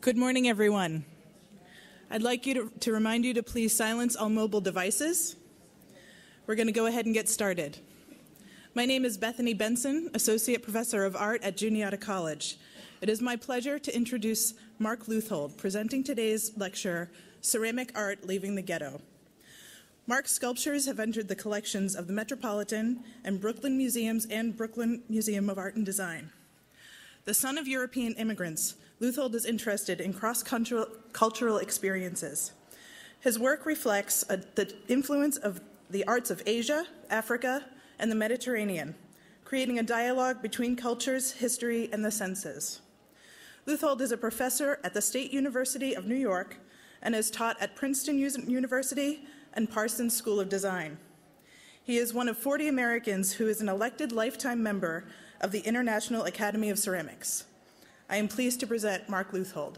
Good morning, everyone. I'd like to remind you to please silence all mobile devices. We're going to go ahead and get started. My name is Bethany Benson, Associate Professor of Art at Juniata College. It is my pleasure to introduce Marc Leuthold, presenting today's lecture, Ceramic Art Leaving the Ghetto. Marc's sculptures have entered the collections of the Metropolitan and Brooklyn Museums and Brooklyn Museum of Art and Design. The son of European immigrants, Leuthold is interested in cross-cultural experiences. His work reflects the influence of the arts of Asia, Africa, and the Mediterranean, creating a dialogue between cultures, history, and the senses. Leuthold is a professor at the State University of New York and has taught at Princeton University and Parsons School of Design. He is one of 40 Americans who is an elected lifetime member of the International Academy of Ceramics. I am pleased to present Marc Leuthold.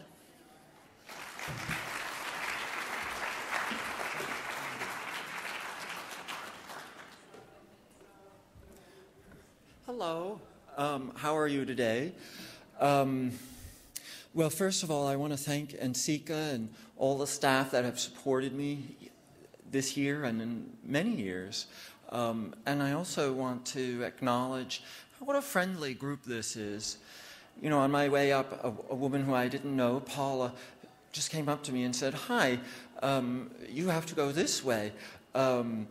Hello. How are you today? Well, first of all, I want to thank NCECA and all the staff that have supported me this year and in many years. And I also want to acknowledge what a friendly group this is. You know, on my way up, a woman who I didn't know, Paula, just came up to me and said, "Hi, you have to go this way, and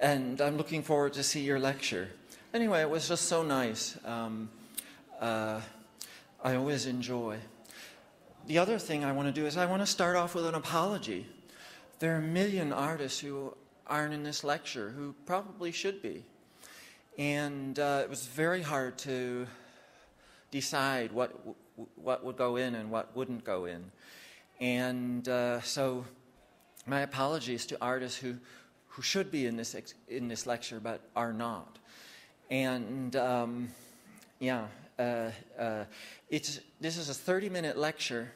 I'm looking forward to see your lecture." Anyway, it was just so nice. I always enjoy. The other thing I want to do is I want to start off with an apology. There are a million artists who aren't in this lecture who probably should be. And it was very hard to decide what would go in and what wouldn't go in. And so my apologies to artists who should be in this lecture but are not. And this is a 30-minute lecture,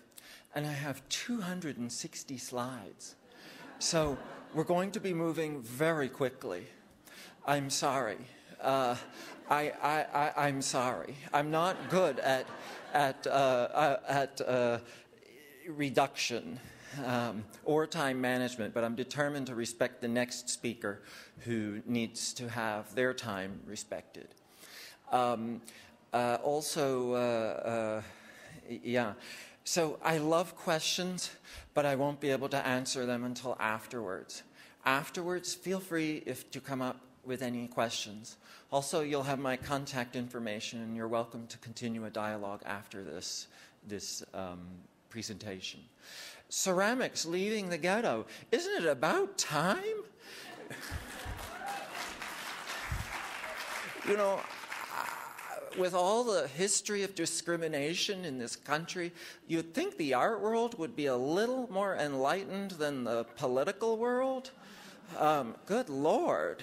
and I have 260 slides. So we're going to be moving very quickly. I'm sorry. I'm sorry. I'm not good at reduction or time management, but I'm determined to respect the next speaker who needs to have their time respected. So I love questions, but I won't be able to answer them until afterwards. Afterwards, feel free to come up with any questions. Also, you'll have my contact information, and you're welcome to continue a dialogue after this presentation. Ceramics leaving the ghetto. Isn't it about time? You know, with all the history of discrimination in this country, you'd think the art world would be a little more enlightened than the political world. Good Lord.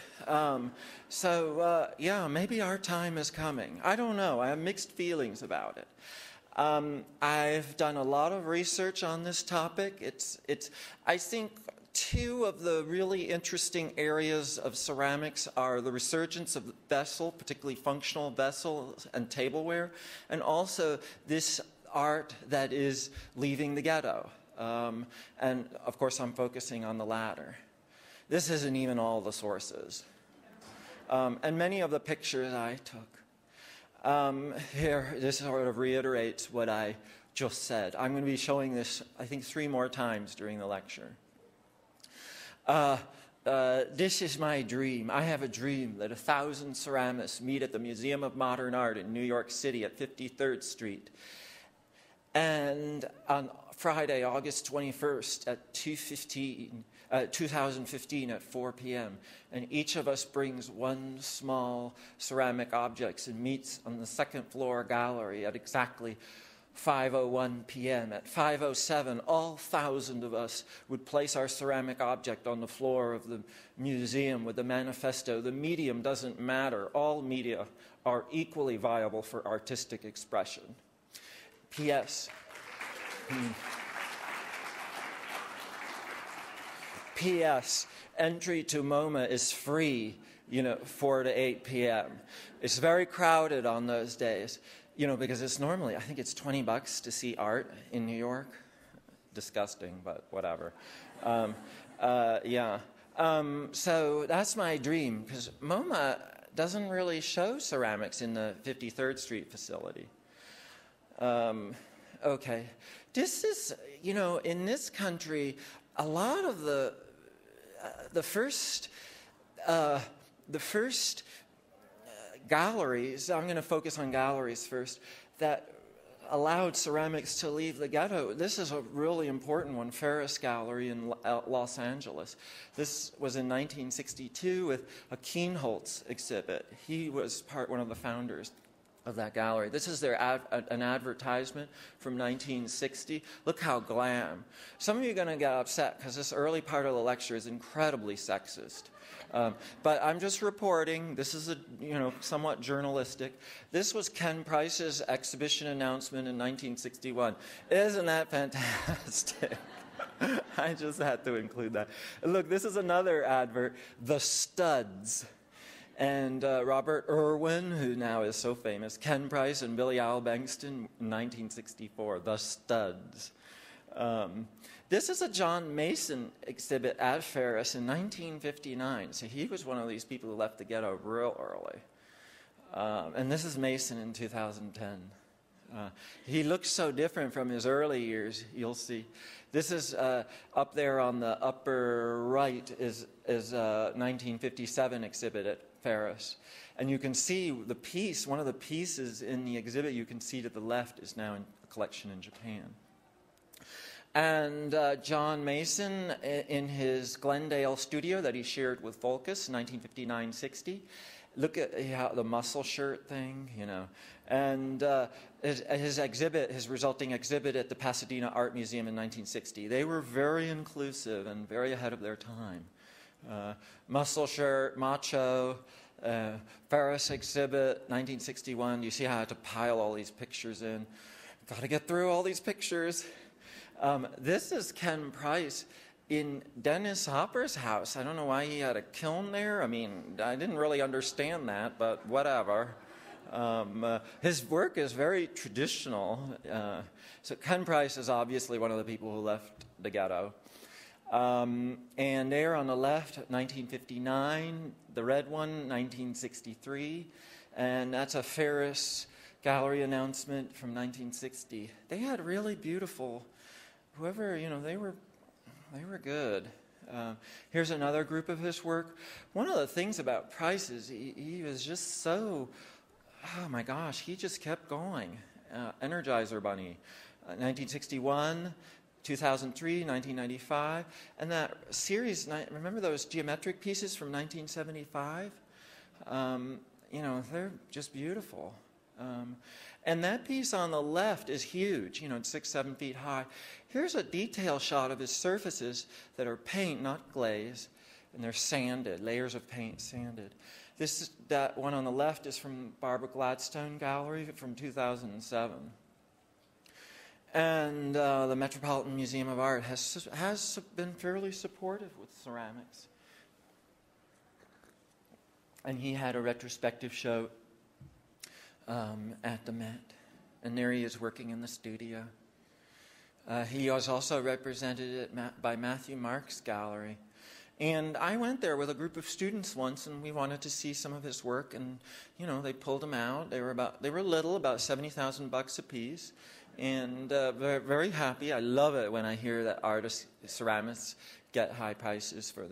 Maybe our time is coming. I don't know. I have mixed feelings about it. I've done a lot of research on this topic. I think two of the really interesting areas of ceramics are the resurgence of vessel, particularly functional vessels and tableware, and also this art that is leaving the ghetto. And of course, I'm focusing on the latter. This isn't even all the sources. And many of the pictures I took. Here, this sort of reiterates what I just said. I'm going to be showing this, I think, 3 more times during the lecture. This is my dream. I have a dream that 1,000 ceramists meet at the Museum of Modern Art in New York City at 53rd Street. And on Friday, August 21st at 2015 at 4 p.m. And each of us brings one small ceramic object and meets on the second floor gallery at exactly 5:01 p.m. At 5:07, all 1,000 of us would place our ceramic object on the floor of the museum with the manifesto. The medium doesn't matter. All media are equally viable for artistic expression. P.S. P.S. Entry to MoMA is free, 4 to 8 p.m. It's very crowded on those days. you know, because it's normally, I think it's $20 to see art in New York. Disgusting, but whatever. Yeah. So that's my dream, because MoMA doesn't really show ceramics in the 53rd Street facility. Okay. This is, you know, in this country, a lot of the first galleries, I'm going to focus on galleries first, that allowed ceramics to leave the ghetto. This is a really important one, FERUS Gallery in Los Angeles. This was in 1962 with a Keenholz exhibit. He was one of the founders of that gallery. This is their an advertisement from 1960. Look how glam. Some of you are going to get upset because this early part of the lecture is incredibly sexist. But I'm just reporting. This is somewhat journalistic. This was Ken Price's exhibition announcement in 1961. Isn't that fantastic? I just had to include that. Look, this is another advert, The Studs. And Robert Irwin, who now is so famous, Ken Price and Billy Al Bankston in 1964, The Studs. This is a John Mason exhibit at FERUS in 1959. So he was one of these people who left the ghetto real early. And this is Mason in 2010. He looks so different from his early years, you'll see. This is up there on the upper right is 1957 exhibit at FERUS. And you can see the piece, one of the pieces in the exhibit you can see to the left is now in a collection in Japan. And John Mason, in his Glendale studio that he shared with Volkus, 1959-60, look at the muscle shirt thing, you know. And his exhibit, his resulting exhibit at the Pasadena Art Museum in 1960, they were very inclusive and very ahead of their time. Muscle shirt, macho, FERUS exhibit, 1961. You see how I had to pile all these pictures in. Got to get through all these pictures. This is Ken Price in Dennis Hopper's house. I don't know why he had a kiln there. I mean, I didn't really understand that, but whatever. His work is very traditional. So Ken Price is obviously one of the people who left the ghetto. And there on the left, 1959, the red one, 1963, and that's a FERUS gallery announcement from 1960. They had really beautiful, they were good. Here's another group of his work. One of the things about Price is he was just so, oh my gosh, he just kept going. Energizer Bunny, 1961, 2003, 1995, and that series, remember those geometric pieces from 1975? They're just beautiful. And that piece on the left is huge, it's 6-7 feet high. Here's a detail shot of his surfaces that are paint, not glaze, and they're sanded, layers of paint sanded. That one on the left is from Barbara Gladstone Gallery from 2007. And the Metropolitan Museum of Art has been fairly supportive with ceramics. And he had a retrospective show at the Met. And there he is working in the studio. He was also represented by Matthew Marc's gallery. And I went there with a group of students once, and we wanted to see some of his work. And, they pulled him out. They were little, about $70,000 a piece. And very, very happy. I love it when I hear that artists, ceramists, get high prices for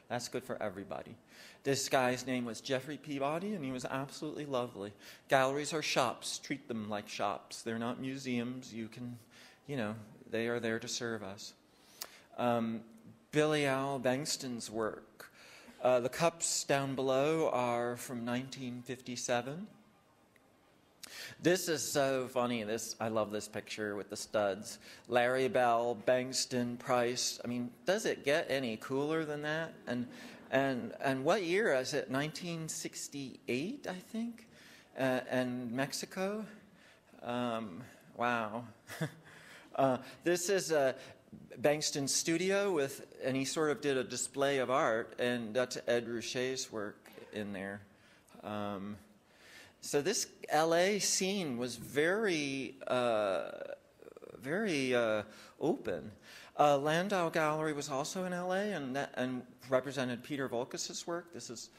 that's good for everybody. This guy's name was Jeffrey Peabody, and he was absolutely lovely. Galleries are shops. Treat them like shops. They're not museums. You can, they are there to serve us. Billy Al Bankston's work. The cups down below are from 1957. This is so funny. I love this picture with the studs. Larry Bell, Bankston, Price. I mean, does it get any cooler than that? And what year is it? 1968, I think. And Mexico. Wow. This is Bankston's studio and he sort of did a display of art, and that's Ed Ruscha's work in there. So this LA scene was very open. Landau Gallery was also in LA and represented Peter Voulkos's work. This is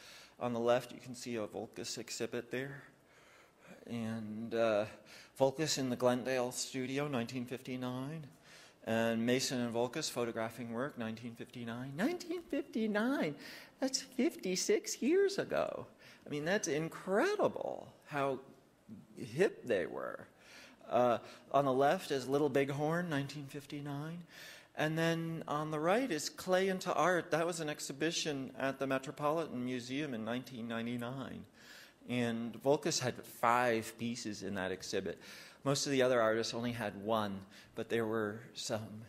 on the left. You can see a Voulkos exhibit there. And Voulkos in the Glendale studio, 1959. And Mason and Voulkos photographing work, 1959. 1959! That's 56 years ago. I mean, that's incredible how hip they were. On the left is Little Bighorn, 1959. And then on the right is Clay into Art. That was an exhibition at the Metropolitan Museum in 1999. And Voulkos had 5 pieces in that exhibit. Most of the other artists only had 1, but there were some.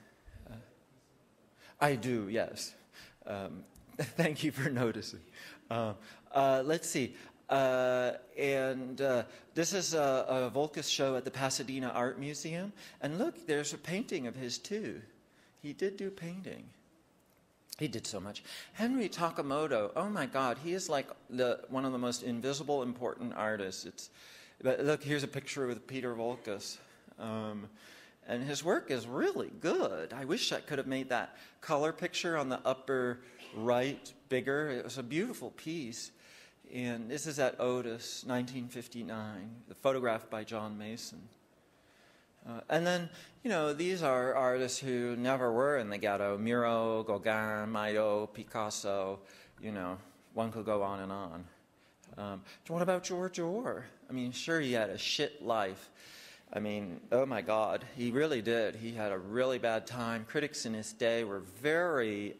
I do, yes. Thank you for noticing. Let's see. This is a Voulkos show at the Pasadena Art Museum. And look, there's a painting of his, too. He did do painting. He did so much. Henry Takamoto, oh my God, he is like one of the most invisible, important artists. But look, here's a picture with Peter Voulkos. And his work is really good. I wish I could have made that color picture on the upper right bigger. It was a beautiful piece. And this is at Otis, 1959, photographed by John Mason. And then, you know, these are artists who never were in the ghetto. Miro, Gauguin, Maillot, Picasso, you know, one could go on and on. What about George Orr? I mean, sure, he had a shit life. I mean, oh my God, he really did. He had a really bad time. Critics in his day were very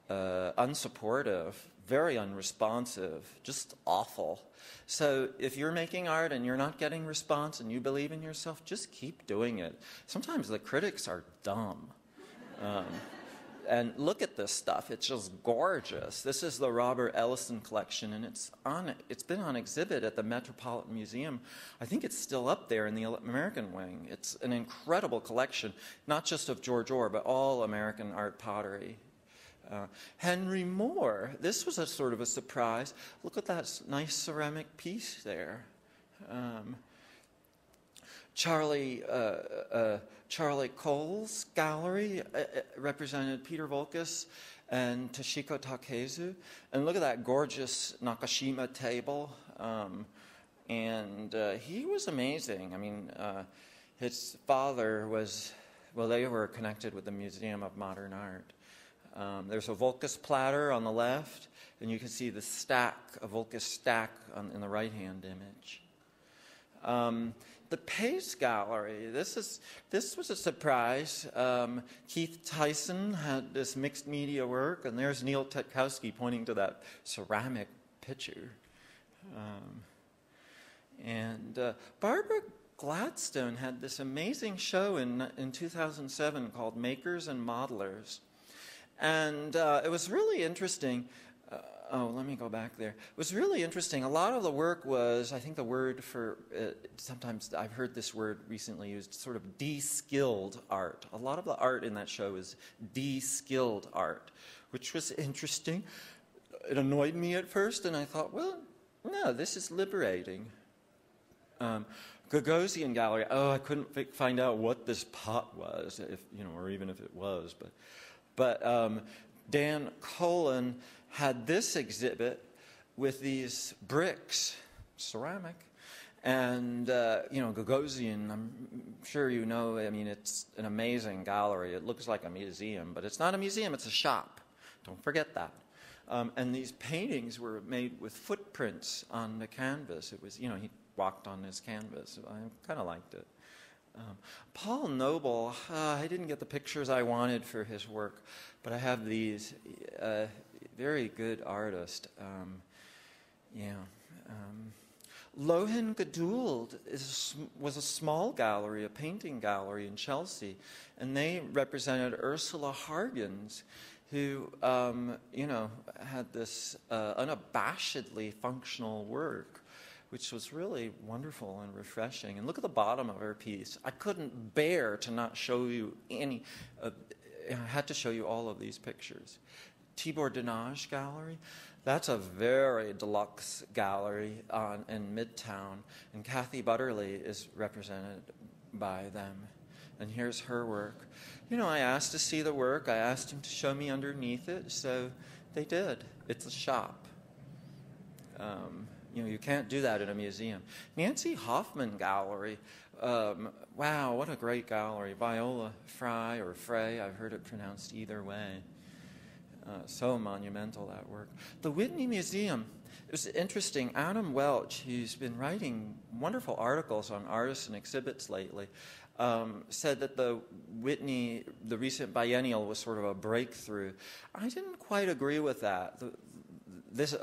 unsupportive, very unresponsive, just awful. So if you're making art and you're not getting response and you believe in yourself, just keep doing it. Sometimes the critics are dumb. And look at this stuff. It's just gorgeous. This is the Robert Ellison collection, and it's been on exhibit at the Metropolitan Museum. I think it's still up there in the American wing. It's an incredible collection, not just of George Orr, but all American art pottery. Henry Moore, this was a sort of a surprise. Look at that nice ceramic piece there. Charlie Cole's gallery represented Peter Voulkos and Toshiko Takezu. And look at that gorgeous Nakashima table. He was amazing. I mean, his father was, well, they were connected with the Museum of Modern Art. There's a Voulkos platter on the left, and you can see the stack, a Voulkos stack in the right-hand image. The Pace Gallery, this was a surprise. Keith Tyson had this mixed media work, and there's Neil Tetkowski pointing to that ceramic picture. Barbara Gladstone had this amazing show in 2007 called Makers and Modelers. And it was really interesting. Let me go back there. It was really interesting. A lot of the work was, I think the word for, sometimes I've heard this word recently used, sort of de-skilled art. A lot of the art in that show is de-skilled art, which was interesting. It annoyed me at first, and I thought, well, no, this is liberating. Gagosian Gallery, I couldn't find out what this pot was, or even if it was, But Dan COLEN had this exhibit with these bricks, ceramic, and, Gagosian, I'm sure you know, I mean, it's an amazing gallery. It looks like a museum, but it's not a museum, it's a shop. Don't forget that. And these paintings were made with footprints on the canvas. It was, he walked on his canvas. I kind of liked it. Paul Noble, I didn't get the pictures I wanted for his work, but I have these. Very good artist. Lohan Geduld was a small gallery, a painting gallery in Chelsea, and they represented Ursula Hargens, who, had this unabashedly functional work, which was really wonderful and refreshing. And look at the bottom of her piece. I couldn't bear to not show you any. I had to show you all of these pictures. TIBOR Denage Gallery. That's a very deluxe gallery in Midtown, and Kathy Butterly is represented by them. And here's her work. You know, I asked to see the work. I asked him to show me underneath it, so they did. It's a shop. You know, you can't do that in a museum. Nancy Hoffman Gallery. Wow, what a great gallery. Viola Frey or Frey, I've heard it pronounced either way. So monumental, that work. The Whitney Museum, it was interesting. Adam Welch, who's been writing wonderful articles on artists and exhibits lately, said that the Whitney, the recent biennial, was sort of a breakthrough. I didn't quite agree with that. This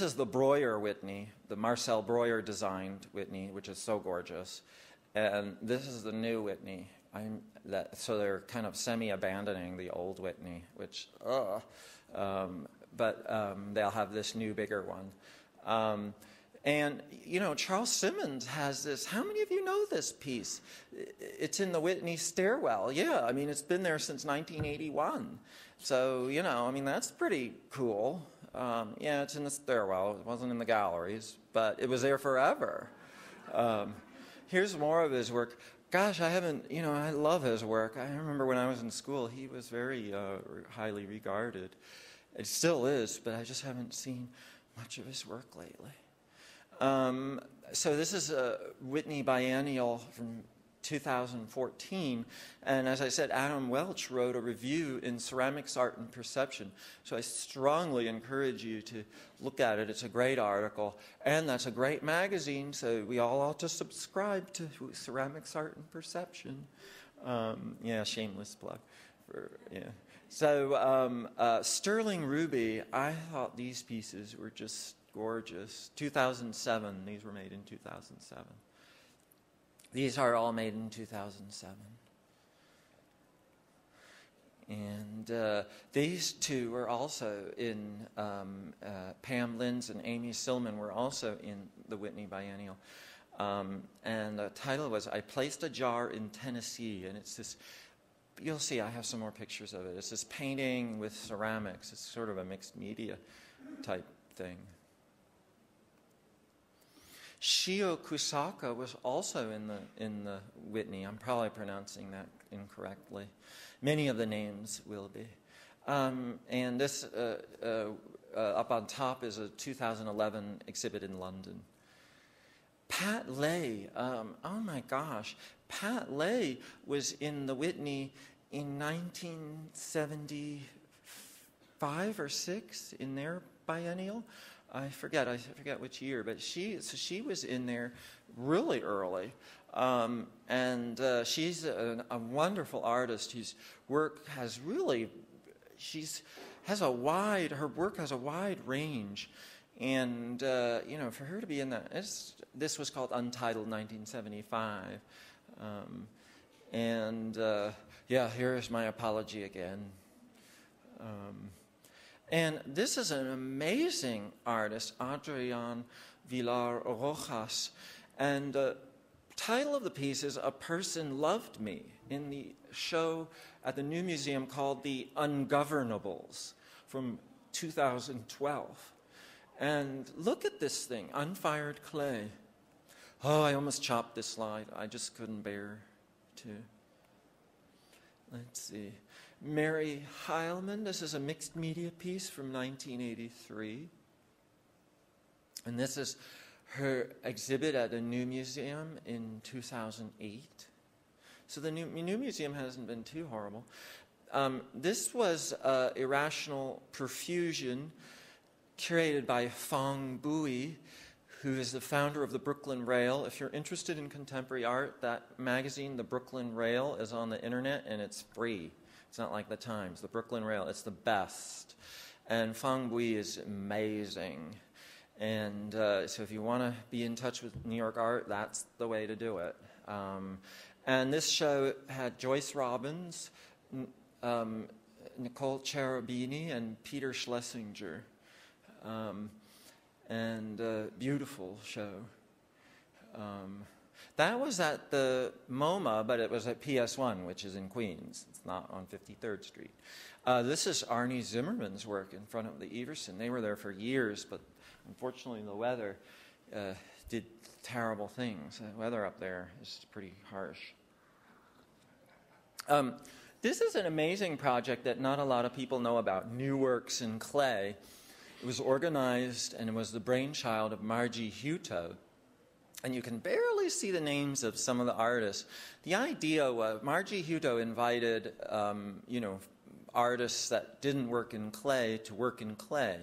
is the Breuer Whitney, the Marcel Breuer designed Whitney, which is so gorgeous. And this is the new Whitney. So they're kind of semi-abandoning the old Whitney, which, but they'll have this new, bigger one. And, you know, Charles Simmons has this. How many of you know this piece? It's in the Whitney stairwell. Yeah, I mean, it's been there since 1981. So, you know, I mean, that's pretty cool. Yeah, it's in the stairwell. It wasn't in the galleries, but it was there forever. Here's more of his work. Gosh, I love his work. I remember when I was in school, he was very highly regarded. It still is, but I just haven't seen much of his work lately. So this is a Whitney Biennial from 2014, and as I said, Adam Welch wrote a review in Ceramics, Art, and Perception, so I strongly encourage you to look at it. It's a great article, and that's a great magazine, so we all ought to subscribe to Ceramics, Art, and Perception. Yeah, shameless plug. So Sterling Ruby, I thought these pieces were just gorgeous. 2007, these were made in 2007. These are all made in 2007. And these two were also in, Pam Linz and Amy Silman were also in the Whitney Biennial. And the title was, I Placed a Jar in Tennessee. And it's this, you'll see, I have some more pictures of it. It's this painting with ceramics. It's sort of a mixed media type thing. Shio Kusaka was also in the Whitney. I'm probably pronouncing that incorrectly. Many of the names will be. And this up on top is a 2011 exhibit in London. Pat Lay, oh my gosh, Pat Lay was in the Whitney in 1975 or 6 in their biennial. I forget which year, but she was in there really early, and she's a wonderful artist whose work has really, her work has a wide range, and you know, for her to be in that, this was called Untitled 1975, and yeah, here's my apology again. And this is an amazing artist, Adrián Villar Rojas. And the title of the piece is A Person Loved Me, in the show at the New Museum called The Ungovernables from 2012. And look at this thing, unfired clay. Oh, I almost chopped this slide. I just couldn't bear to. Let's see. Mary Heilman, this is a mixed media piece from 1983. And this is her exhibit at the New Museum in 2008. So the New Museum hasn't been too horrible. This was Irrational Perfusion, curated by Fong Bui, who is the founder of the Brooklyn Rail. If you're interested in contemporary art, that magazine, the Brooklyn Rail, is on the internet and it's free. It's not like the Times. The Brooklyn Rail, it's the best. And Fong Bui is amazing. And so if you want to be in touch with New York art, that's the way to do it. And this show had Joyce Robbins, Nicole Cherubini, and Peter Schlesinger. And beautiful show. That was at the MoMA, but it was at PS1, which is in Queens. It's not on 53rd Street. This is Arnie Zimmerman's work in front of the Everson. They were there for years, but unfortunately the weather did terrible things. The weather up there is pretty harsh. This is an amazing project that not a lot of people know about, New Works in Clay. It was organized and it was the brainchild of Margie Hutto. And you can barely see the names of some of the artists. The idea was Margie Hutto invited, artists that didn't work in clay to work in clay.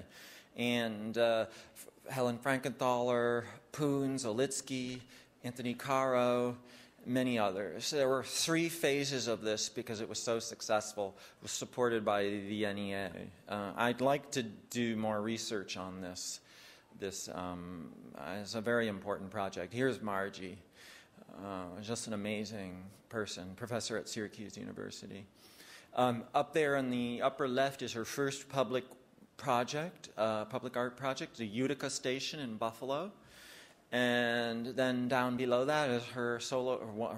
And Helen Frankenthaler, Poons, Olitsky, Anthony Caro, many others. There were 3 phases of this because it was so successful. It was supported by the NEA. I'd like to do more research on this. This is a very important project. Here's Margie, just an amazing person, professor at Syracuse University. Up there in the upper left is her first public project, public art project, the Utica Station in Buffalo. And then down below that is her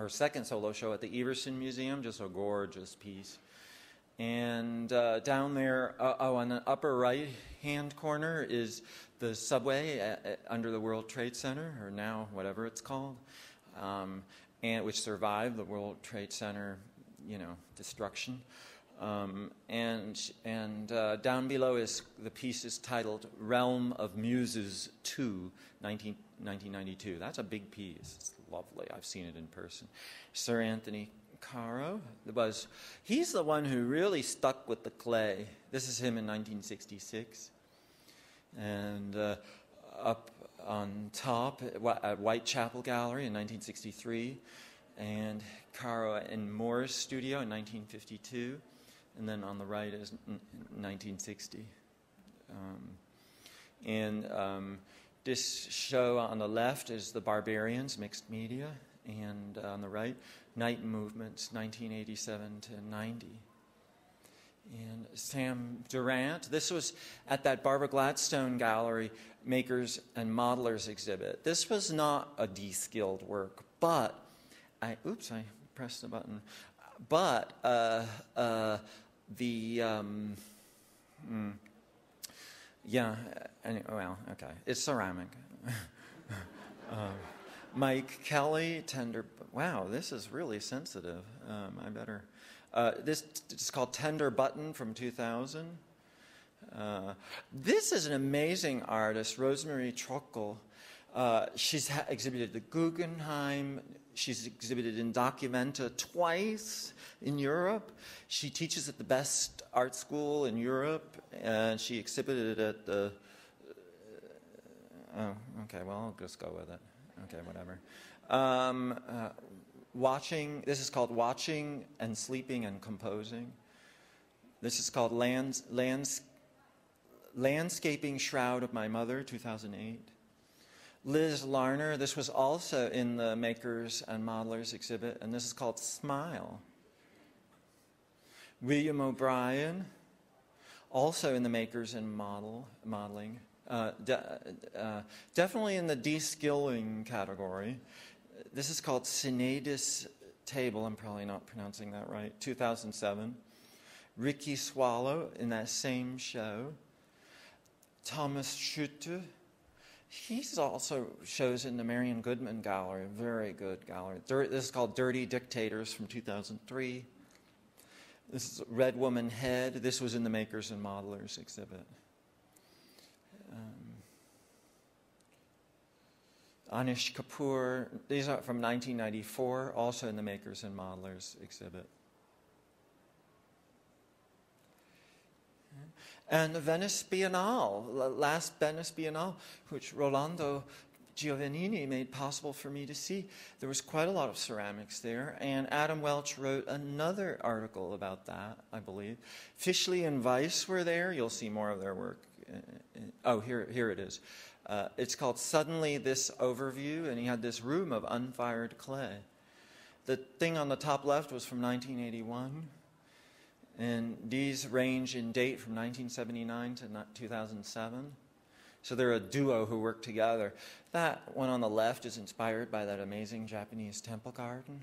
second solo show at the Everson Museum, just a gorgeous piece. And down there, on the upper right-hand corner is the subway under the World Trade Center, or now whatever it's called, and which survived the World Trade Center, destruction. And down below is the piece is titled "Realm of Muses 2, 1992. That's a big piece. It's lovely. I've seen it in person. Sir Anthony Caro he's the one who really stuck with the clay. This is him in 1966. And up on top at Whitechapel Gallery in 1963, and Caro in Moore's studio in 1952, and then on the right is 1960. This show on the left is The Barbarians, mixed media, and on the right, Night Movements, 1987 to 90. And Sam Durant, this was at that Barbara Gladstone Gallery Makers and Modelers exhibit. This was not a de-skilled work, but, I pressed the button, but it's ceramic. Mike Kelly, wow, this is really sensitive. I better. This is called Tender Button from 2000. This is an amazing artist, Rosemary Trockel. She's exhibited at the Guggenheim. She's exhibited in Documenta twice in Europe. She teaches at the best art school in Europe, and she exhibited at the... I'll just go with it. Okay, whatever. This is called Watching and Sleeping and Composing. This is called Landscaping Shroud of My Mother, 2008. Liz Larner, this was also in the Makers and Modelers exhibit, and this is called Smile. William O'Brien, also in the Makers and Modeling. Definitely in the de-skilling category. This is called Sinadis Table. I'm probably not pronouncing that right. 2007. Ricky Swallow in that same show. Thomas Schutte. He's also shows in the Marion Goodman Gallery. Very good gallery. This is called Dirty Dictators from 2003. This is Red Woman Head. This was in the Makers and Modelers exhibit. Anish Kapoor, these are from 1994, also in the Makers and Modelers exhibit. And the Venice Biennale, last Venice Biennale, which Rolando Giovannini made possible for me to see. There was quite a lot of ceramics there, and Adam Welch wrote another article about that, I believe. Fischli and Weiss were there. You'll see more of their work. Here it is. It's called Suddenly This Overview, and he had this room of unfired clay. The thing on the top left was from 1981, and these range in date from 1979 to 2007. So they're a duo who work together. That one on the left is inspired by that amazing Japanese temple garden.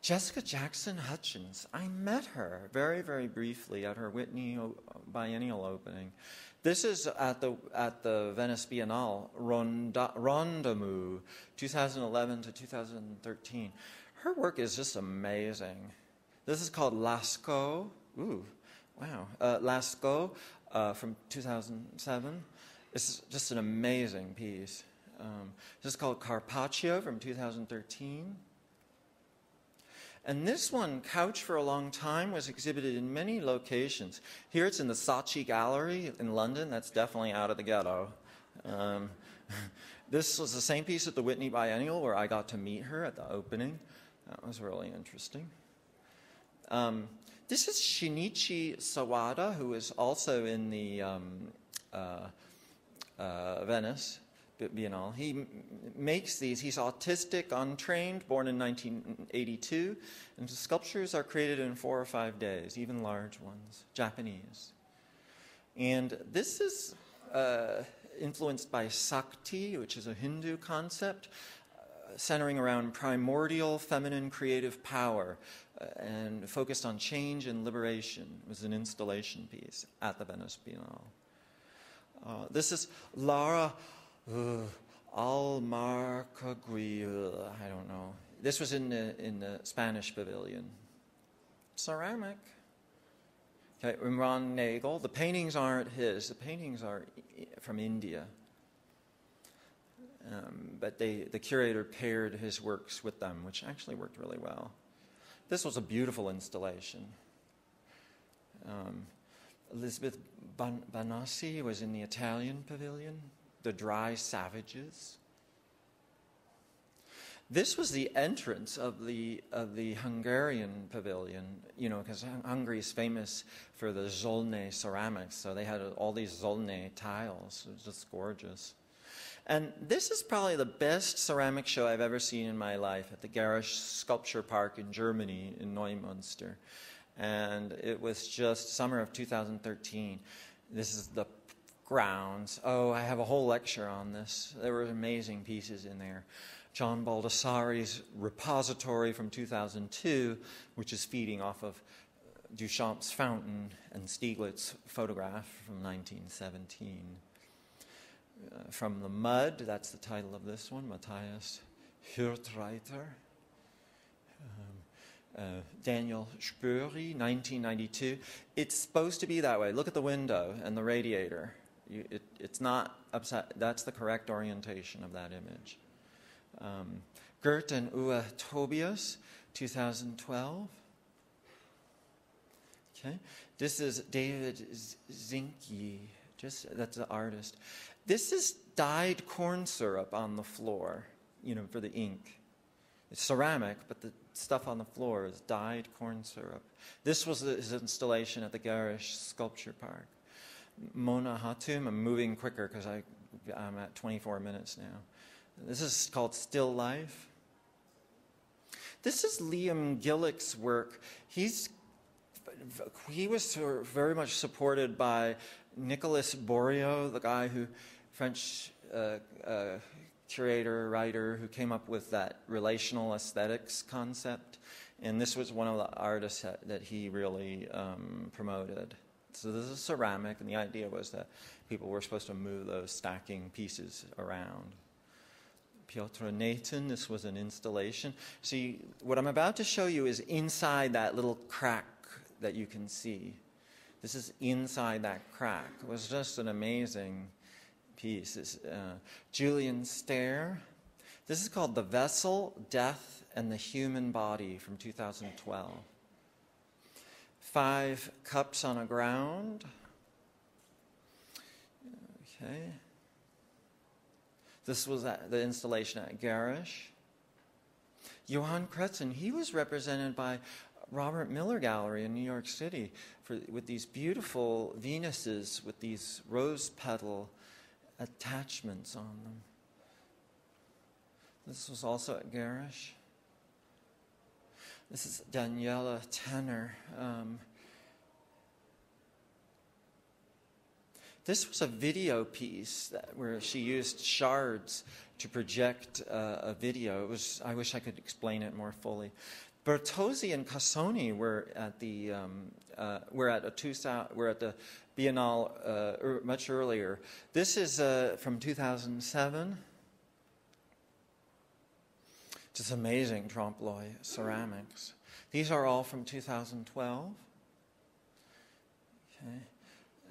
Jessica Jackson Hutchins. I met her very, very briefly at her Whitney biennial opening. This is at the Venice Biennale, Rendezvous, 2011 to 2013. Her work is just amazing. This is called Lascaux. Ooh, wow. Lascaux from 2007. It's just an amazing piece. This is called Carpaccio from 2013. And this one, Couch for a Long Time, was exhibited in many locations. Here it's in the Saatchi Gallery in London. That's definitely out of the ghetto. This was the same piece at the Whitney Biennial where I got to meet her at the opening. That was really interesting. This is Shinichi Sawada, who is also in the Venice Biennale. He makes these. He's autistic, untrained, born in 1982, and his sculptures are created in 4 or 5 days, even large ones, Japanese. And this is influenced by Sakti, which is a Hindu concept, centering around primordial feminine creative power and focused on change and liberation. It was an installation piece at the Venice Biennale. This is Lara Almarcagui, I don't know. This was in the Spanish pavilion. Ceramic. Okay, Imran Nagel. The paintings aren't his. The paintings are from India. But the curator paired his works with them, which actually worked really well. This was a beautiful installation. Elizabeth Banassi was in the Italian pavilion, The Dry Savages. This was the entrance of the Hungarian pavilion, you know, because Hungary is famous for the Zolnay ceramics, so they had all these Zolnay tiles. It was just gorgeous. And this is probably the best ceramic show I've ever seen in my life at the Garish Sculpture Park in Germany, in Neumünster. And it was just summer of 2013. This is the grounds. Oh, I have a whole lecture on this. There were amazing pieces in there. John Baldessari's Repository from 2002, which is feeding off of Duchamp's Fountain and Stieglitz's photograph from 1917. From the Mud, that's the title of this one, Matthias Hirtreiter. Daniel Spöri, 1992. It's supposed to be that way. Look at the window and the radiator. It's not upside. That's the correct orientation of that image. Gert and Uwe Tobias, 2012. Okay, this is David Zinke. That's the artist. This is dyed corn syrup on the floor, you know, for the ink. It's ceramic, but the stuff on the floor is dyed corn syrup. This was his installation at the Garish Sculpture Park. Mona HATOUM, I'm moving quicker because I'm at 24 minutes now. This is called Still Life. This is Liam Gillick's work. He was very much supported by Nicolas Bourriaud, the guy who, French curator, writer, who came up with that relational aesthetics concept. And this was one of the artists that he really promoted. So this is ceramic, and the idea was that people were supposed to move those stacking pieces around. Piotr Nathan, this was an installation. See, what I'm about to show you is inside that little crack that you can see. This is inside that crack. It was just an amazing piece. This, Julian Stair. This is called The Vessel, Death, and the Human Body from 2012. 5 cups on a ground. Okay. This was the installation at Garish. Johann Kretzen, he was represented by Robert Miller Gallery in New York City with these beautiful Venuses with these rose petal attachments on them. This was also at Garish. This is Daniela This was a video piece where she used shards to project a video. It was, I wish I could explain it more fully. Bertozzi and Cassoni were at the Biennale much earlier. This is from 2007. Just amazing trompe-l'oeil ceramics. These are all from 2012. Okay.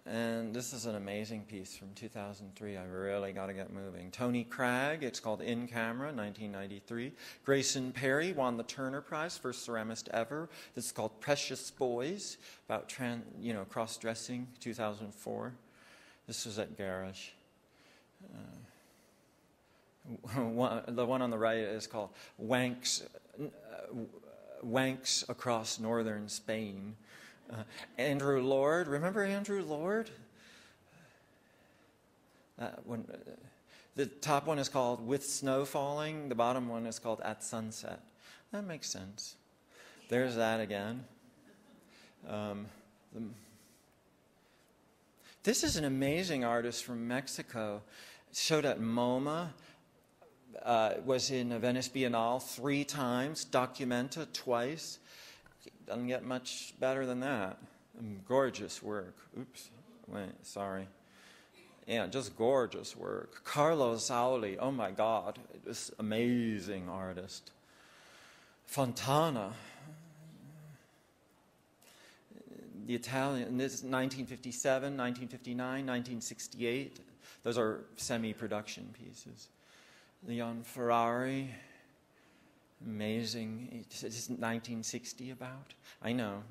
And this is an amazing piece from 2003. I really got to get moving. Tony Cragg, it's called In Camera, 1993. Grayson Perry won the Turner Prize, first ceramist ever. This is called Precious Boys, about cross-dressing, 2004. This was at Garage. The one on the right is called Wanks Across Northern Spain. Andrew Lord, remember Andrew Lord? The top one is called With Snow Falling. The bottom one is called At Sunset. That makes sense. There's that again. This is an amazing artist from Mexico. Showed at MoMA. Was in a Venice Biennale 3 times. Documenta twice. Doesn't get much better than that. Gorgeous work. Oops. Wait, sorry. Yeah, just gorgeous work. Carlo Sauli, oh my God, this amazing artist. Fontana, the Italian, this is 1957, 1959, 1968. Those are semi-production pieces. Leon Ferrari, amazing. It's 1960 about. I know.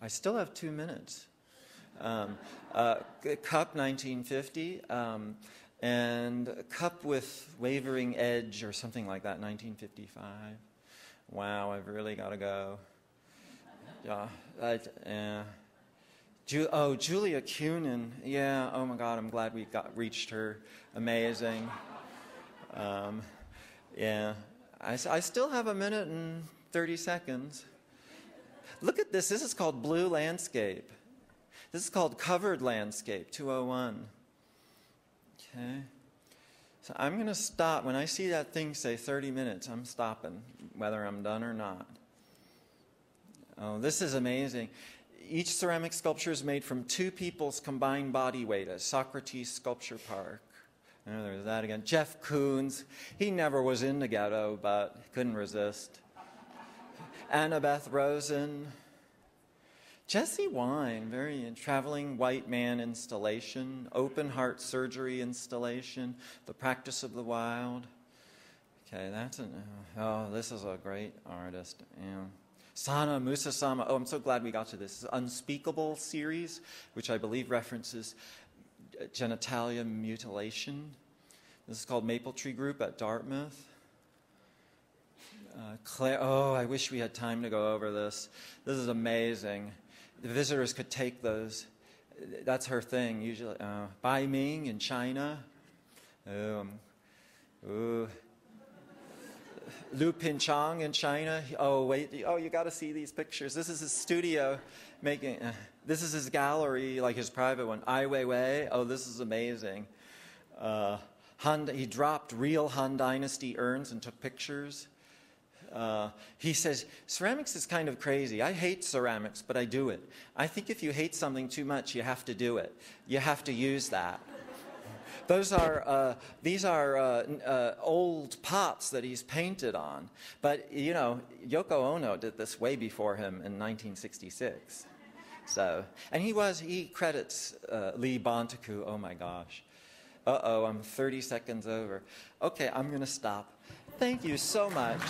I still have 2 minutes. Cup, 1950, and Cup with Wavering Edge or something like that, 1955. Wow, I've really got to go. Yeah. Julia Cunin. Yeah. Oh my God, I'm glad we reached her. Amazing. Yeah. I still have 1 minute and 30 seconds. Look at this. This is called Blue Landscape. This is called Covered Landscape, 201. Okay. So I'm going to stop. When I see that thing say 30 minutes, I'm stopping, whether I'm done or not. Oh, this is amazing. Each ceramic sculpture is made from 2 people's combined body weight at Socrates Sculpture Park. Oh, there's that again. Jeff Koons. He never was in the Ghetto, but couldn't resist. Annabeth Rosen. Jesse Wine, traveling white man installation, open heart surgery installation, the practice of the wild. Okay, this is a great artist. Yeah. Sana Musasama. Oh, I'm so glad we got to this. This is Unspeakable series, which I believe references genitalia mutilation. This is called Maple Tree Group at Dartmouth. Claire, I wish we had time to go over this. This is amazing. The visitors could take those. That's her thing, usually. Bai Ming in China. Lu Pinchang in China. You got to see these pictures. This is his studio making. This is his gallery, like his private one. Ai Weiwei. Oh, this is amazing. He dropped real Han Dynasty urns and took pictures. He says, ceramics is kind of crazy. I hate ceramics, but I do it. I think if you hate something too much, you have to do it. You have to use that. These are old pots that he's painted on. But, Yoko Ono did this way before him in 1966. And he credits Lee Bonteku. Oh my gosh. I'm 30 seconds over. Okay, I'm going to stop. Thank you so much.